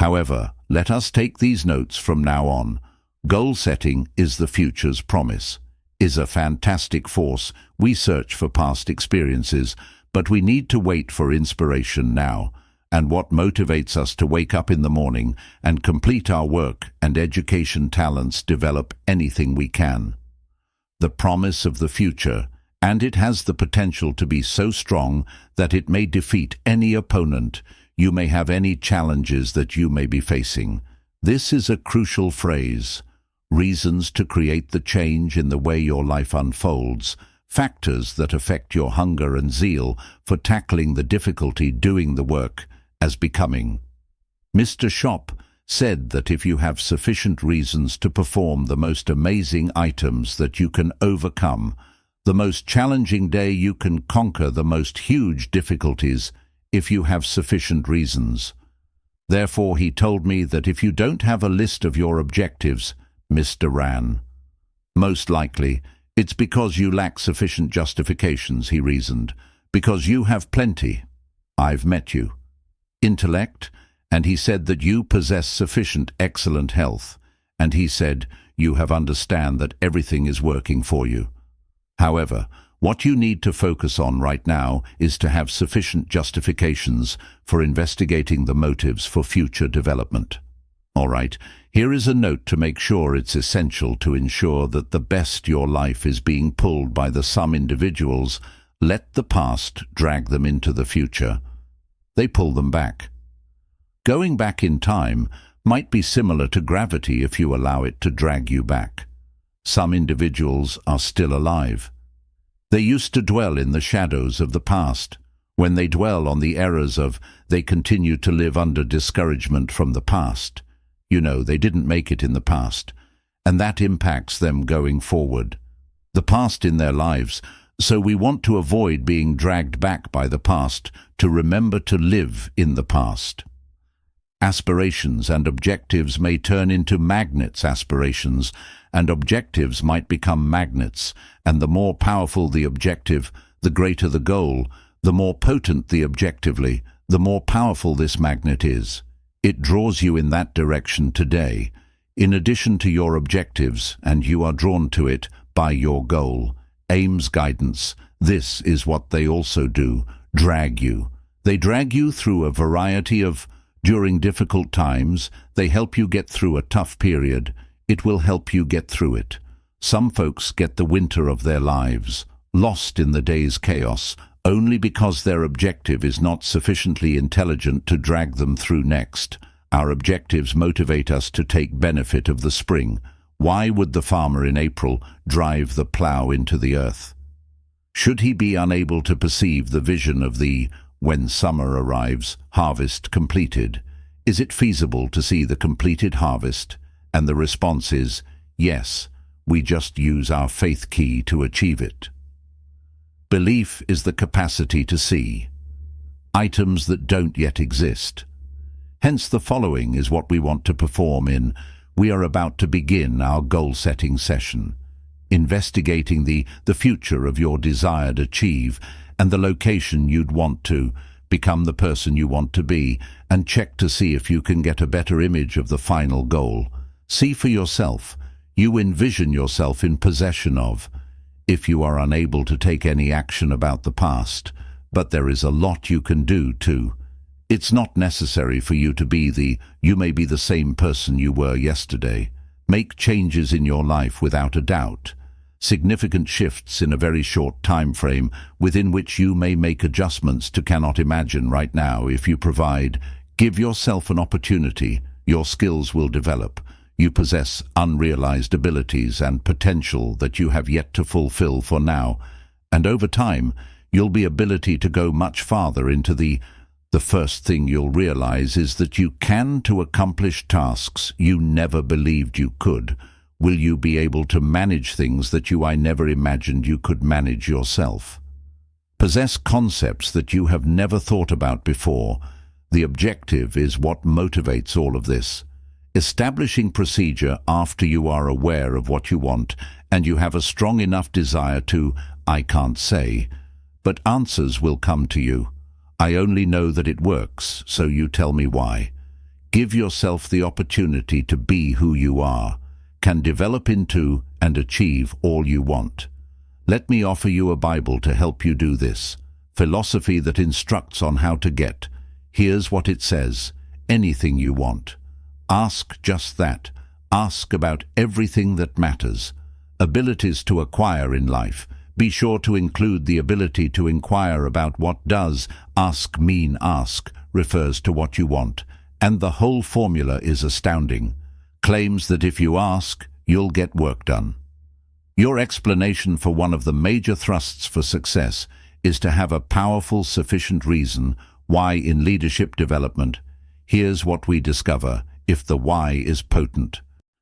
However, let us take these notes from now on. Goal setting is the future's promise, is a fantastic force. We search for past experiences, but we need to wait for inspiration now. And what motivates us to wake up in the morning and complete our work and education talents, develop anything we can. The promise of the future, and it has the potential to be so strong that it may defeat any opponent. You may have any challenges that you may be facing. This is a crucial phrase. Reasons to create the change in the way your life unfolds. Factors that affect your hunger and zeal for tackling the difficulty, doing the work, as becoming. Mr. Shop said that if you have sufficient reasons to perform the most amazing items that you can overcome, the most challenging day you can conquer the most huge difficulties if you have sufficient reasons. Therefore, he told me that if you don't have a list of your objectives, Mr. Ran, most likely it's because you lack sufficient justifications, he reasoned, because you have plenty. I've met you. Intellect, and he said that you possess sufficient excellent health, and he said you have understand that everything is working for you. However, what you need to focus on right now is to have sufficient justifications for investigating the motives for future development. All right, here is a note to make sure. It's essential to ensure that the best your life is being pulled by some individuals. Let the past drag them into the future. They pull them back. Going back in time might be similar to gravity if you allow it to drag you back. Some individuals are still alive. They used to dwell in the shadows of the past. When they dwell on the errors of, they continue to live under discouragement from the past. You know, they didn't make it in the past, and that impacts them going forward. The past in their lives. So we want to avoid being dragged back by the past, to remember to live in the past. Aspirations and objectives may turn into magnets. Aspirations and objectives might become magnets, and the more powerful the objective, the greater the goal. The more potent the objectively, the more powerful this magnet is. It draws you in that direction today, in addition to your objectives, and you are drawn to it by your goal. Aims guidance. This is what they also do, drag you. They drag you through a variety of, during difficult times, they help you get through a tough period. It will help you get through it. Some folks get the winter of their lives, lost in the day's chaos, only because their objective is not sufficiently intelligent to drag them through next. Our objectives motivate us to take benefit of the spring. Why would the farmer in April drive the plough into the earth? Should he be unable to perceive the vision of the, when summer arrives, harvest completed? Is it feasible to see the completed harvest? And the response is, yes, we just use our faith key to achieve it. Belief is the capacity to see items that don't yet exist. Hence the following is what we want to perform in. We are about to begin our goal-setting session, investigating the future of your desired achieve and the location you'd want to become, the person you want to be, and check to see if you can get a better image of the final goal. See for yourself. You envision yourself in possession of. If you are unable to take any action about the past, but there is a lot you can do too. It's not necessary for you to be you may be the same person you were yesterday. Make changes in your life without a doubt. Significant shifts in a very short time frame within which you may make adjustments to cannot imagine right now. If you give yourself an opportunity, your skills will develop. You possess unrealized abilities and potential that you have yet to fulfill for now, and over time, you'll be ability to go much farther into the first thing you'll realize is that you can to accomplish tasks you never believed you could. Will you be able to manage things that I never imagined you could manage yourself? Possess concepts that you have never thought about before. The objective is what motivates all of this. Establishing procedure after you are aware of what you want and you have a strong enough desire to, I can't say, but answers will come to you. I only know that it works, so you tell me why. Give yourself the opportunity to be who you are, can develop into and achieve all you want. Let me offer you a Bible to help you do this. Philosophy that instructs on how to get. Here's what it says: anything you want. Ask just that. Ask about everything that matters. Abilities to acquire in life. Be sure to include the ability to inquire about what does ask mean. Ask refers to what you want, and the whole formula is astounding. Claims that if you ask, you'll get work done. Your explanation for one of the major thrusts for success is to have a powerful, sufficient reason why in leadership development. Here's what we discover if the why is potent.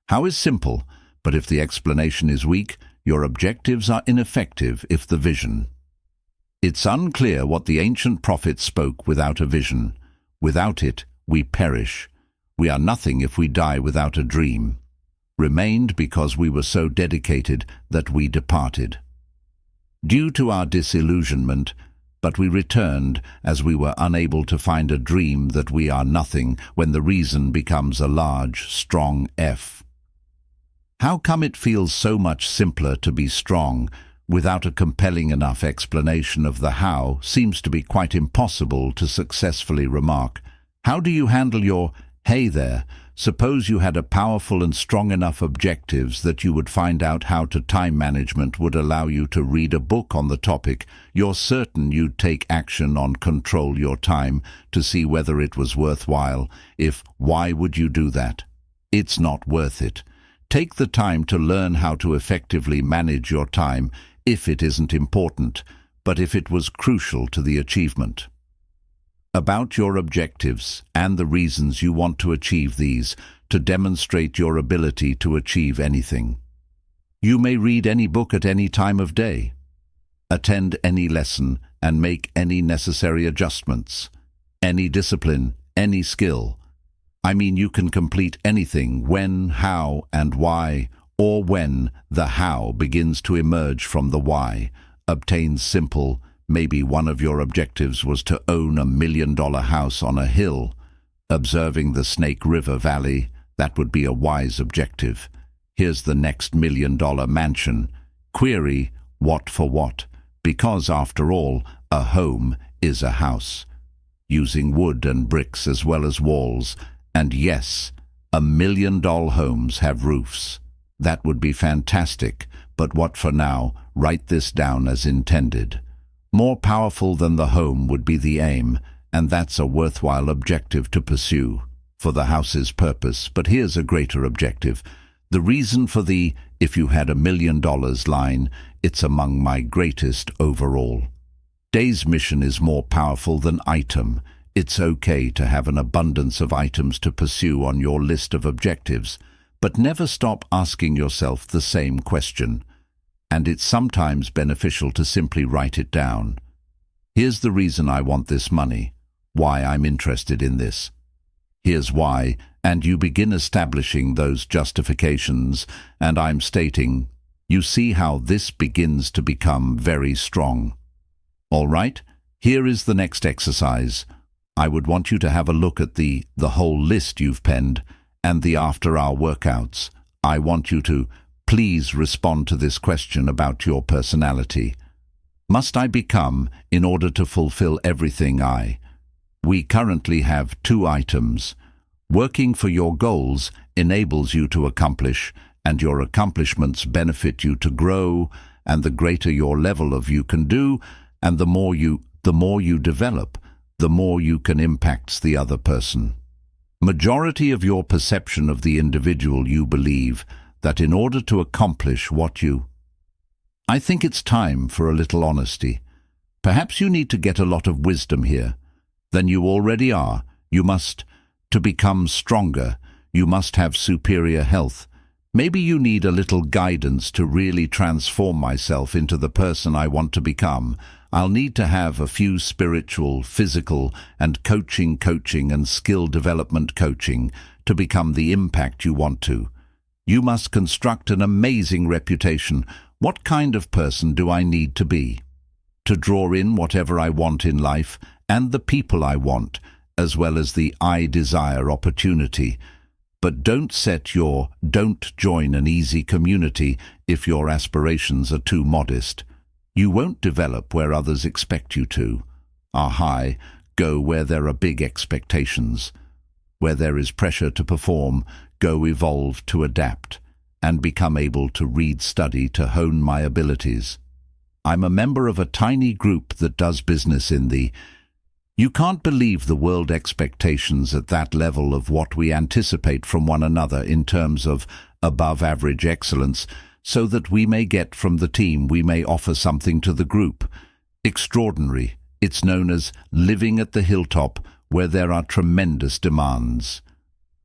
How is simple, but if the explanation is weak, your objectives are ineffective. If the vision. It's unclear what the ancient prophets spoke without a vision. Without it, we perish. We are nothing if we die without a dream. Remained because we were so dedicated that we departed. Due to our disillusionment, but we returned as we were unable to find a dream that we are nothing when the reason becomes a large, strong F. How come it feels so much simpler to be strong without a compelling enough explanation of the how seems to be quite impossible to successfully remark. How do you handle your hey there? Suppose you had a powerful and strong enough objectives that you would find out how to time management would allow you to read a book on the topic. You're certain you'd take action on control your time to see whether it was worthwhile. If, why would you do that? It's not worth it. Take the time to learn how to effectively manage your time if it isn't important, but if it was crucial to the achievement. About your objectives and the reasons you want to achieve these to demonstrate your ability to achieve anything. You may read any book at any time of day, attend any lesson and make any necessary adjustments, any discipline, any skill. I mean, you can complete anything when, how, and why, or when the how begins to emerge from the why, obtains simple. Maybe one of your objectives was to own $1 million house on a hill. Observing the Snake River Valley, that would be a wise objective. Here's the next $1 million mansion. Query, what for what? Because after all, a home is a house. Using wood and bricks as well as walls. And yes, $1 million homes have roofs. That would be fantastic, but what for now? Write this down as intended. More powerful than the home would be the aim, and that's a worthwhile objective to pursue for the house's purpose. But here's a greater objective. The reason for the if you had $1 million line, it's among my greatest overall. Day's mission is more powerful than item. It's okay to have an abundance of items to pursue on your list of objectives, but never stop asking yourself the same question. And it's sometimes beneficial to simply write it down. Here's the reason I want this money, why I'm interested in this. Here's why, and you begin establishing those justifications, and I'm stating, you see how this begins to become very strong. All right, here is the next exercise. I would want you to have a look at the whole list you've penned and the after-hour workouts. I want you to please respond to this question about your personality. Must I become in order to fulfill everything I? We currently have 2 items. Working for your goals enables you to accomplish, and your accomplishments benefit you to grow, and the greater your level of you can do, and the more you develop, the more you can impact the other person. Majority of your perception of the individual you believe that in order to accomplish what you... I think it's time for a little honesty. Perhaps you need to get a lot of wisdom here. Then you already are. You must. To become stronger, you must have superior health. Maybe you need a little guidance to really transform myself into the person I want to become. I'll need to have a few spiritual, physical, and coaching and skill development coaching to become the impact you want to. You must construct an amazing reputation. What kind of person do I need to be? To draw in whatever I want in life and the people I want, as well as the I desire opportunity. But don't join an easy community if your aspirations are too modest. You won't develop where others expect you to. Are high, go where there are big expectations. Where there is pressure to perform, go evolve to adapt, and become able to read, study, to hone my abilities. I'm a member of a tiny group that does business in the... You can't believe the world expectations at that level of what we anticipate from one another in terms of above-average excellence, so that we may get from the team, we may offer something to the group. Extraordinary. It's known as living at the hilltop, where there are tremendous demands.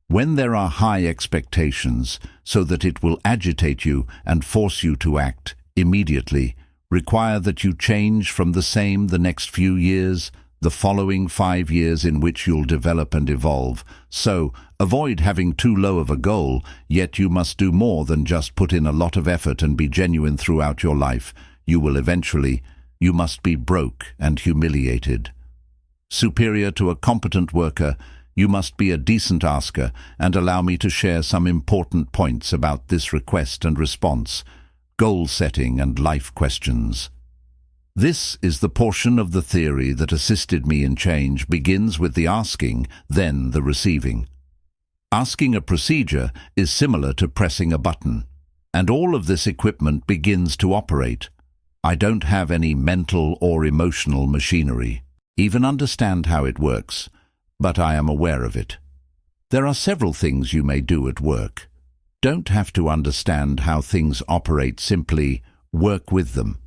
When there are high expectations, so that it will agitate you and force you to act immediately, require that you change from the same the next few years, the following 5 years in which you'll develop and evolve. So, avoid having too low of a goal, yet you must do more than just put in a lot of effort and be genuine throughout your life. You must be broke and humiliated. Superior to a competent worker, you must be a decent asker, and allow me to share some important points about this request and response, goal setting and life questions. This is the portion of the theory that assisted me in change, begins with the asking, then the receiving. Asking a procedure is similar to pressing a button, and all of this equipment begins to operate. I don't have any mental or emotional machinery, even understand how it works, but I am aware of it. There are several things you may do at work. Don't have to understand how things operate, simply work with them.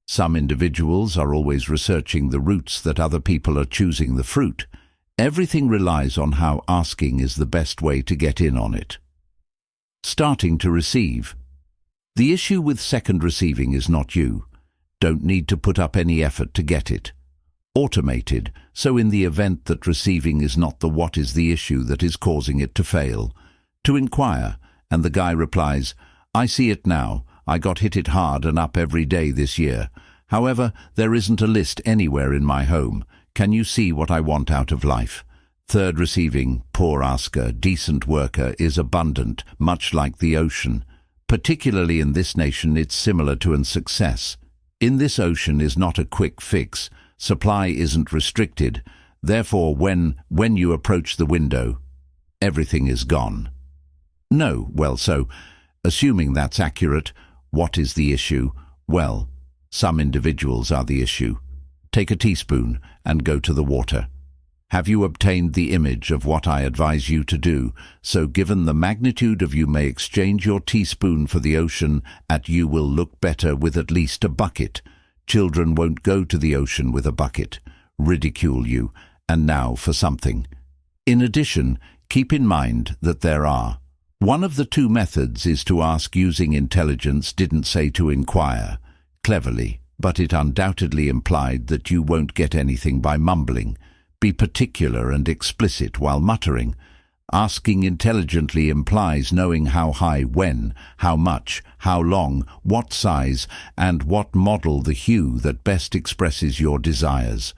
Some individuals are always researching the roots that other people are choosing the fruit. Everything relies on how asking is the best way to get in on it. Starting to receive. The issue with second receiving is not you. Don't need to put up any effort to get it. Automated, so in the event that receiving is not the what is the issue that is causing it to fail. To inquire, and the guy replies, I see it now. I got hit it hard and up every day this year. However, there isn't a list anywhere in my home. Can you see what I want out of life? Third receiving, poor asker, decent worker, is abundant, much like the ocean. Particularly in this nation, it's similar to an success. In this ocean is not a quick fix. Supply isn't restricted. Therefore, when you approach the window, everything is gone. No, well, so, assuming that's accurate, what is the issue? Well, some individuals are the issue. Take a teaspoon and go to the water. Have you obtained the image of what I advise you to do? So given the magnitude of, you may exchange your teaspoon for the ocean, and you will look better with at least a bucket. Children won't go to the ocean with a bucket, ridicule you, and now for something. In addition, keep in mind that there are. One of the two methods is to ask using intelligence, didn't say to inquire, cleverly, but it undoubtedly implied that you won't get anything by mumbling. Be particular and explicit while muttering. Asking intelligently implies knowing how high, when, how much, how long, what size, and what model, the hue that best expresses your desires.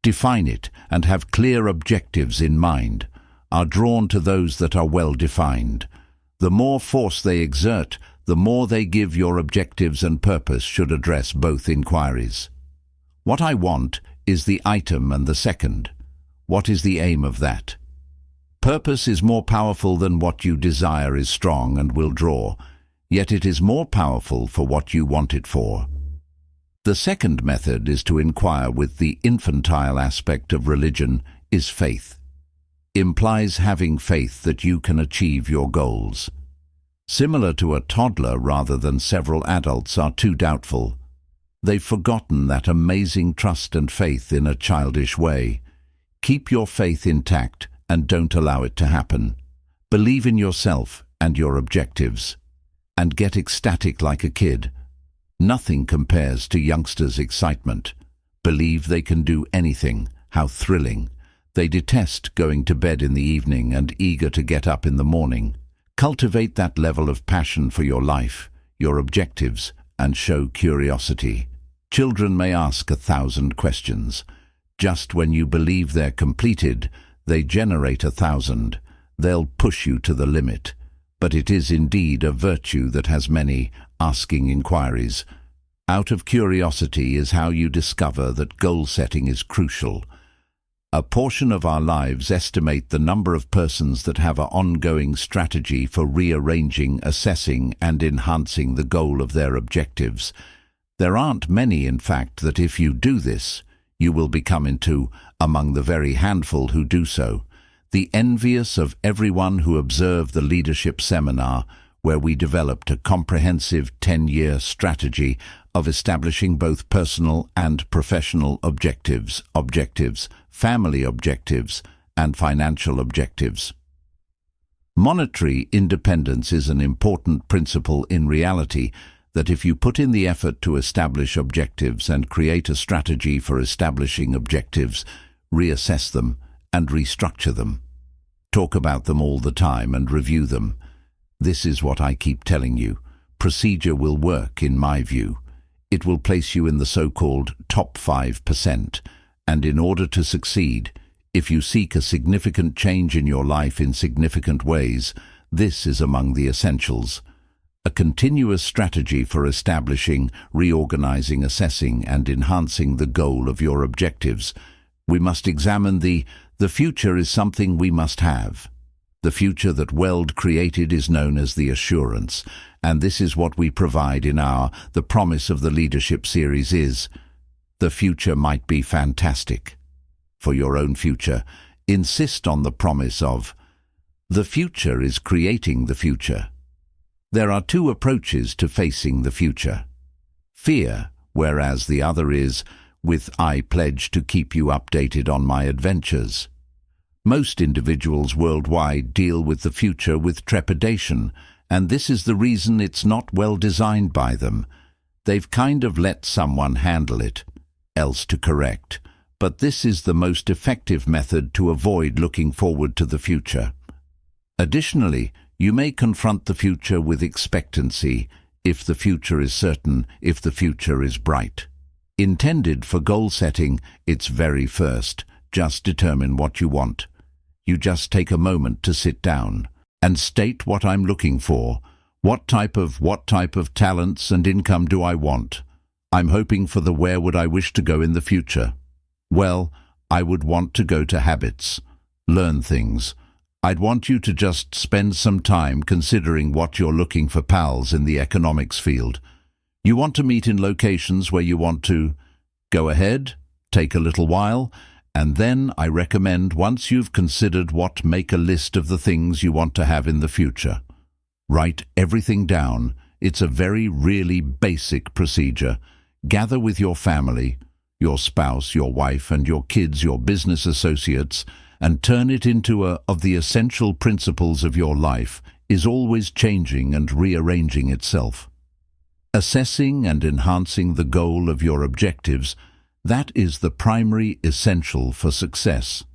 Define it and have clear objectives in mind. Are drawn to those that are well defined. The more force they exert, the more they give your objectives, and purpose should address both inquiries. What I want is the item and the second. What is the aim of that? Purpose is more powerful than what you desire is strong and will draw, yet it is more powerful for what you want it for. The second method is to inquire with the infantile aspect of religion, is faith. Implies having faith that you can achieve your goals. Similar to a toddler rather than several adults are too doubtful. They've forgotten that amazing trust and faith in a childish way. Keep your faith intact and don't allow it to happen. Believe in yourself and your objectives. And get ecstatic like a kid. Nothing compares to youngsters' excitement. Believe they can do anything. How thrilling. They detest going to bed in the evening and eager to get up in the morning. Cultivate that level of passion for your life, your objectives, and show curiosity. Children may ask 1,000 questions. Just when you believe they're completed, they generate 1,000. They'll push you to the limit. But it is indeed a virtue that has many asking inquiries. Out of curiosity is how you discover that goal setting is crucial. A portion of our lives estimate the number of persons that have an ongoing strategy for rearranging, assessing, and enhancing the goal of their objectives. There aren't many, in fact, that if you do this, you will become into among the very handful who do so. The envious of everyone who observed the leadership seminar, where we developed a comprehensive 10-year strategy of establishing both personal and professional objectives, family objectives, and financial objectives. Monetary independence is an important principle in reality that if you put in the effort to establish objectives and create a strategy for establishing objectives, reassess them and restructure them. Talk about them all the time and review them. This is what I keep telling you. Procedure will work, in my view. It will place you in the so-called top 5%. And in order to succeed, if you seek a significant change in your life in significant ways, this is among the essentials. A continuous strategy for establishing, reorganizing, assessing, and enhancing the goal of your objectives. We must examine the future is something we must have. The future that Weld created is known as the assurance, and this is what we provide in The Promise of the Leadership series is, the future might be fantastic. For your own future, insist on the promise of, the future is creating the future. There are two approaches to facing the future. Fear, whereas the other is, with I pledge to keep you updated on my adventures. Most individuals worldwide deal with the future with trepidation, and this is the reason it's not well designed by them. They've kind of let someone handle it, else to correct. But this is the most effective method to avoid looking forward to the future. Additionally, you may confront the future with expectancy, if the future is certain, if the future is bright. Intended for goal setting, it's very first. Just determine what you want. You just take a moment to sit down and state what I'm looking for. What type of talents and income do I want? I'm hoping for the where would I wish to go in the future. Well, I would want to go to habits. Learn things. I'd want you to just spend some time considering what you're looking for pals in the economics field. You want to meet in locations where you want to. Go ahead, take a little while, and then I recommend once you've considered what, make a list of the things you want to have in the future. Write everything down. It's a really basic procedure. Gather with your family, your spouse, your wife, and your kids, your business associates, and turn it into of the essential principles of your life is always changing and rearranging itself. Assessing and enhancing the goal of your objectives, that is the primary essential for success.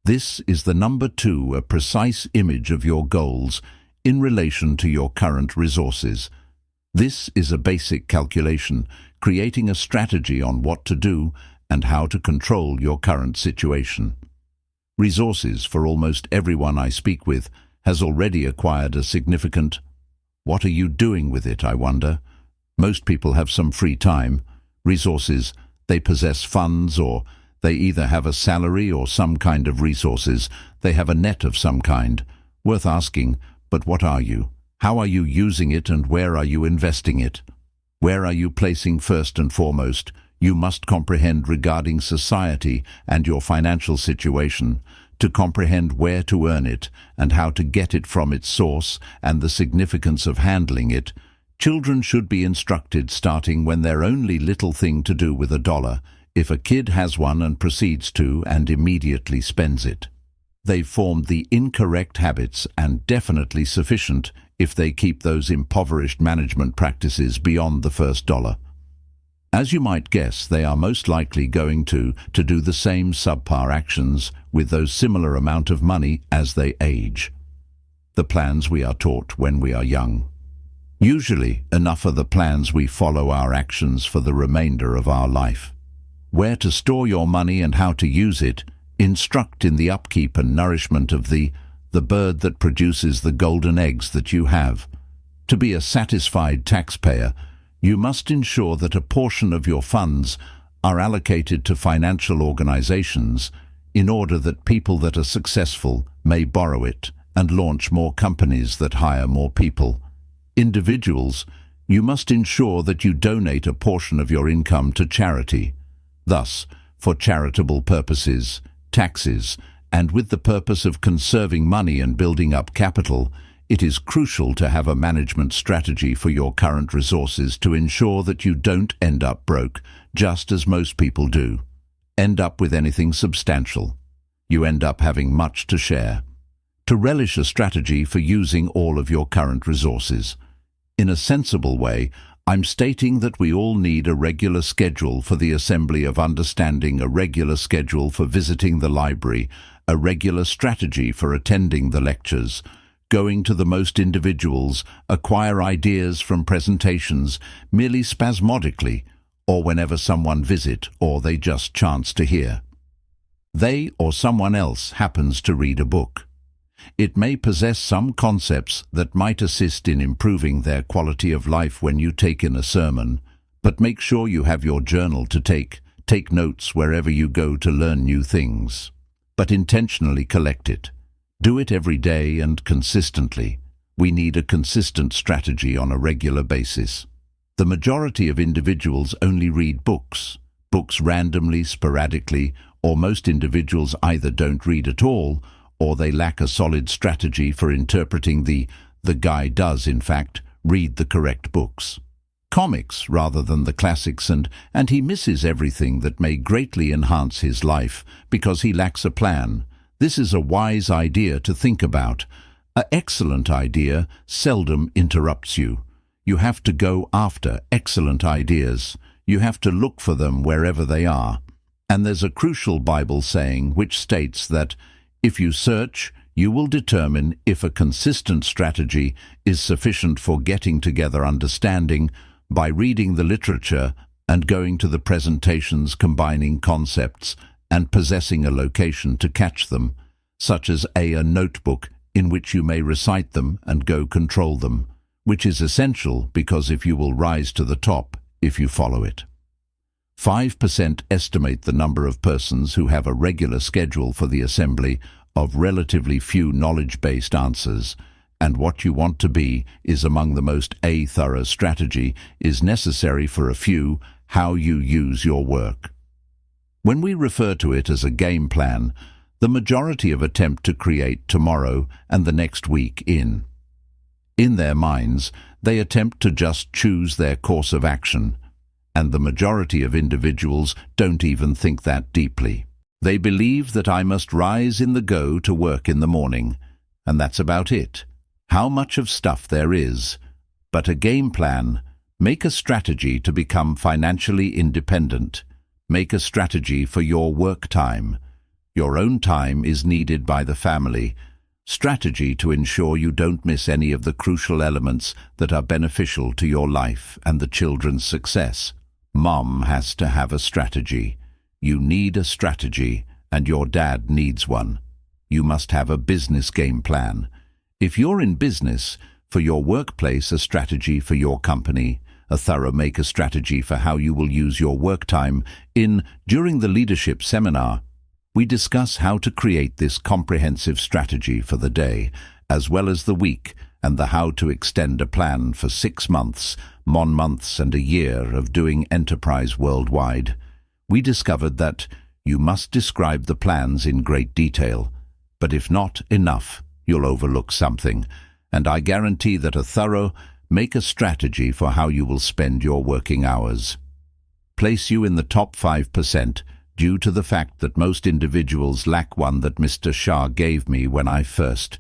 This is the number 2, a precise image of your goals in relation to your current resources. This is a basic calculation, creating a strategy on what to do and how to control your current situation. Resources for almost everyone I speak with has already acquired a significant. What are you doing with it, I wonder? Most people have some free time. Resources, they possess funds, or they either have a salary or some kind of resources. They have a net of some kind. Worth asking, but what are you? How are you using it and where are you investing it? Where are you placing first and foremost? You must comprehend regarding society and your financial situation, to comprehend where to earn it and how to get it from its source and the significance of handling it. Children should be instructed starting when their only little thing to do with $1, if a kid has one and proceeds to and immediately spends it. They've formed the incorrect habits and definitely sufficient if they keep those impoverished management practices beyond the first $1. As you might guess, they are most likely going to do the same subpar actions with those similar amount of money as they age. The plans we are taught when we are young. Usually, enough are the plans we follow our actions for the remainder of our life. where to store your money and how to use it, instruct in the upkeep and nourishment of the bird that produces the golden eggs that you have. To be a satisfied taxpayer, you must ensure that a portion of your funds are allocated to financial organizations in order that people that are successful may borrow it and launch more companies that hire more people. Individuals, you must ensure that you donate a portion of your income to charity. Thus, for charitable purposes, taxes, and with the purpose of conserving money and building up capital, it is crucial to have a management strategy for your current resources to ensure that you don't end up broke, just as most people do. End up with anything substantial. You end up having much to share. To relish a strategy for using all of your current resources. In a sensible way, I'm stating that we all need a regular schedule for the assembly of understanding, a regular schedule for visiting the library, a regular strategy for attending the lectures, going to the most individuals, acquire ideas from presentations merely spasmodically, or whenever someone visit or they just chance to hear. They or someone else happens to read a book. It may possess some concepts that might assist in improving their quality of life when you take in a sermon, but make sure you have your journal to take notes wherever you go to learn new things. But intentionally collect it. Do it every day and consistently. We need a consistent strategy on a regular basis. The majority of individuals only read books randomly, sporadically, or most individuals either don't read at all or they lack a solid strategy for interpreting the guy does, in fact, read the correct books. Comics rather than the classics, and he misses everything that may greatly enhance his life because he lacks a plan. This is a wise idea to think about. An excellent idea seldom interrupts you. You have to go after excellent ideas. You have to look for them wherever they are. And there's a crucial Bible saying which states that if you search, you will determine if a consistent strategy is sufficient for getting together understanding by reading the literature and going to the presentations combining concepts and possessing a location to catch them, such as a notebook in which you may recite them and go control them, which is essential because if you will rise to the top if you follow it. 5% estimate the number of persons who have a regular schedule for the assembly of relatively few knowledge-based answers, and what you want to be is among the most thorough strategy is necessary for a few how you use your work. When we refer to it as a game plan, the majority of attempt to create tomorrow and the next week in their minds, they attempt to just choose their course of action, and the majority of individuals don't even think that deeply. They believe that I must rise in the go to work in the morning, and that's about it. How much of stuff there is. But a game plan. Make a strategy to become financially independent. Make a strategy for your work time. Your own time is needed by the family. Strategy to ensure you don't miss any of the crucial elements that are beneficial to your life and the children's success. Mom has to have a strategy. You need a strategy, and your dad needs one. You must have a business game plan. If you're in business, for your workplace, a strategy for your company, a thorough make a strategy for how you will use your work time. During the leadership seminar, we discuss how to create this comprehensive strategy for the day, as well as the week, and the how to extend a plan for 6 months, months and a year of doing enterprise worldwide. We discovered that you must describe the plans in great detail, but if not enough, you'll overlook something, and I guarantee that a thorough make a strategy for how you will spend your working hours. Place you in the top 5% due to the fact that most individuals lack one that Mr. Shah gave me when I first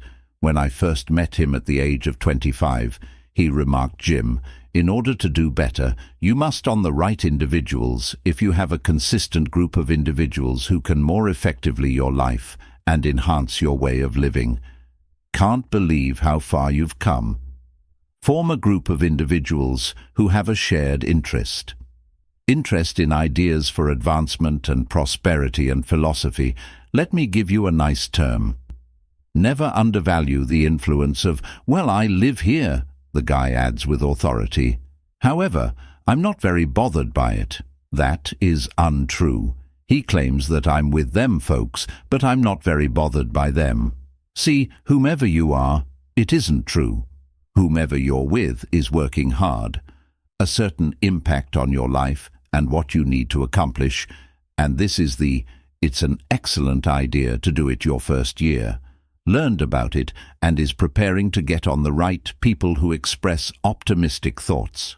met him at the age of 25. He remarked, Jim, in order to do better, you must on the right individuals if you have a consistent group of individuals who can more effectively your life and enhance your way of living. Can't believe how far you've come. Form a group of individuals who have a shared interest. Interest in ideas for advancement and prosperity and philosophy. Let me give you a nice term. Never undervalue the influence of, "Well, I live here," the guy adds with authority. "However, I'm not very bothered by it." That is untrue. He claims that I'm with them folks, but I'm not very bothered by them. See, whomever you are, it isn't true. Whomever you're with is working hard. A certain impact on your life and what you need to accomplish, and it's an excellent idea to do it your first year. Learned about it and is preparing to get on the right people who express optimistic thoughts.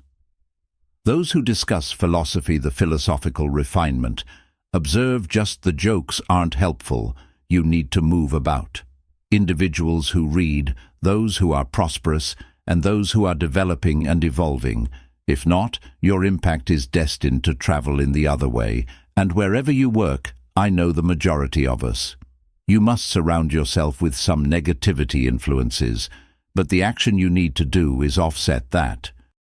Those who discuss philosophy, the philosophical refinement, observe just the jokes aren't helpful. You need to move about. Individuals who read, those who are prosperous, and those who are developing and evolving. If not, your impact is destined to travel in the other way, and wherever you work, I know the majority of us. You must surround yourself with some negativity influences, but the action you need to do is offset that.